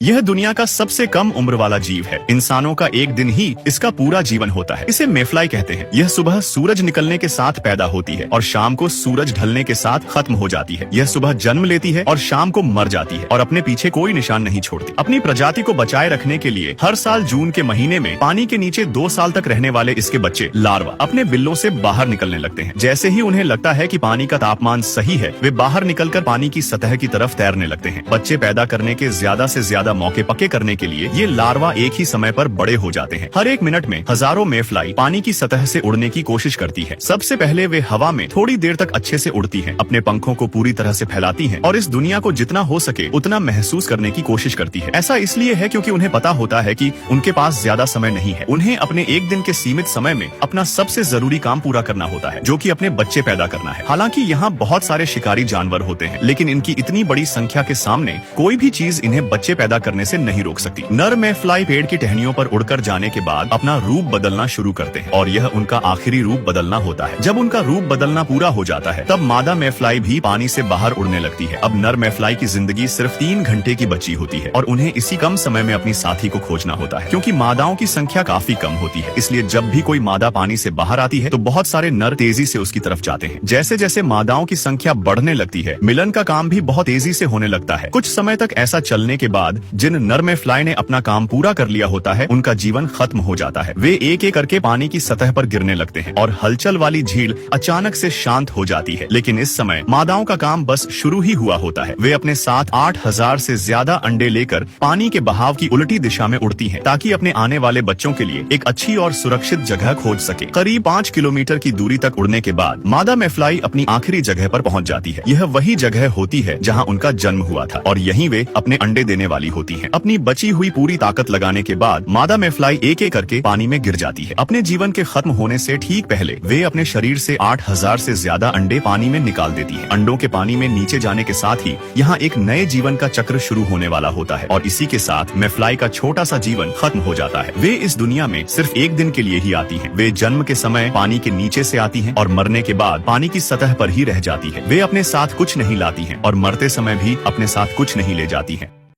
यह दुनिया का सबसे कम उम्र वाला जीव है। इंसानों का एक दिन ही इसका पूरा जीवन होता है। इसे मेफ्लाई कहते हैं। यह सुबह सूरज निकलने के साथ पैदा होती है और शाम को सूरज ढलने के साथ खत्म हो जाती है। यह सुबह जन्म लेती है और शाम को मर जाती है और अपने पीछे कोई निशान नहीं छोड़ती। अपनी प्रजाति को बचाए रखने के लिए हर साल जून के महीने में पानी के नीचे 2 साल तक रहने वाले इसके बच्चे लार्वा अपने बिल्लों से बाहर निकलने लगते हैं। जैसे ही उन्हें लगता है कि पानी का तापमान सही है, वे बाहर निकलकर पानी की सतह की तरफ तैरने लगते हैं। बच्चे पैदा करने के ज्यादा से ज्यादा मौके पक्के करने के लिए ये लार्वा एक ही समय पर बड़े हो जाते हैं। हर एक मिनट में हजारों मेफ्लाई पानी की सतह से उड़ने की कोशिश करती है। सबसे पहले वे हवा में थोड़ी देर तक अच्छे से उड़ती हैं, अपने पंखों को पूरी तरह से फैलाती हैं और इस दुनिया को जितना हो सके उतना महसूस करने की कोशिश करती है। ऐसा इसलिए है क्योंकि उन्हें पता होता है कि उनके पास ज्यादा समय नहीं है। उन्हें अपने एक दिन के सीमित समय में अपना सबसे जरूरी काम पूरा करना होता है, जो कि अपने बच्चे पैदा करना है। हालांकि यहाँ बहुत सारे शिकारी जानवर होते हैं, लेकिन इनकी इतनी बड़ी संख्या के सामने कोई भी चीज इन्हें बच्चे पैदा करने से नहीं रोक सकती। नर मेफ्लाई पेड़ की टहनियों पर उड़कर जाने के बाद अपना रूप बदलना शुरू करते हैं और यह उनका आखिरी रूप बदलना होता है। जब उनका रूप बदलना पूरा हो जाता है, तब मादा मेफ्लाई भी पानी से बाहर उड़ने लगती है। अब नर मेफ्लाई की जिंदगी सिर्फ 3 घंटे की बची होती है और उन्हें इसी कम समय में अपनी साथी को खोजना होता है। क्योंकि मादाओं की संख्या काफी कम होती है, इसलिए जब भी कोई मादा पानी से बाहर आती है तो बहुत सारे नर तेजी से उसकी तरफ जाते हैं। जैसे जैसे मादाओं की संख्या बढ़ने लगती है, मिलन का काम भी बहुत तेजी से होने लगता है। कुछ समय तक ऐसा चलने के बाद जिन नर मेफ्लाई ने अपना काम पूरा कर लिया होता है, उनका जीवन खत्म हो जाता है। वे एक एक करके पानी की सतह पर गिरने लगते हैं और हलचल वाली झील अचानक से शांत हो जाती है। लेकिन इस समय मादाओं का काम बस शुरू ही हुआ होता है। वे अपने साथ 8,000 से ज्यादा अंडे लेकर पानी के बहाव की उल्टी दिशा में उड़ती हैं, ताकि अपने आने वाले बच्चों के लिए एक अच्छी और सुरक्षित जगह खोज सके। करीब 5 किलोमीटर की दूरी तक उड़ने के बाद मादा मेफ्लाई अपनी आखिरी जगह पर पहुंच जाती है। यह वही जगह होती है जहां उनका जन्म हुआ था और यहीं वे अपने अंडे देने वाली होती हैं। अपनी बची हुई पूरी ताकत लगाने के बाद मादा मेफ्लाई एक एक करके पानी में गिर जाती है। अपने जीवन के खत्म होने से ठीक पहले वे अपने शरीर से 8,000 से ज्यादा अंडे पानी में निकाल देती है। अंडों के पानी में नीचे जाने के साथ ही यहाँ एक नए जीवन का चक्र शुरू होने वाला होता है और इसी के साथ मेफ्लाई का छोटा सा जीवन खत्म हो जाता है। वे इस दुनिया में सिर्फ एक दिन के लिए ही आती हैं। वे जन्म के समय पानी के नीचे से आती हैं और मरने के बाद पानी की सतह पर ही रह जाती है। वे अपने साथ कुछ नहीं लाती हैं और मरते समय भी अपने साथ कुछ नहीं ले जाती हैं।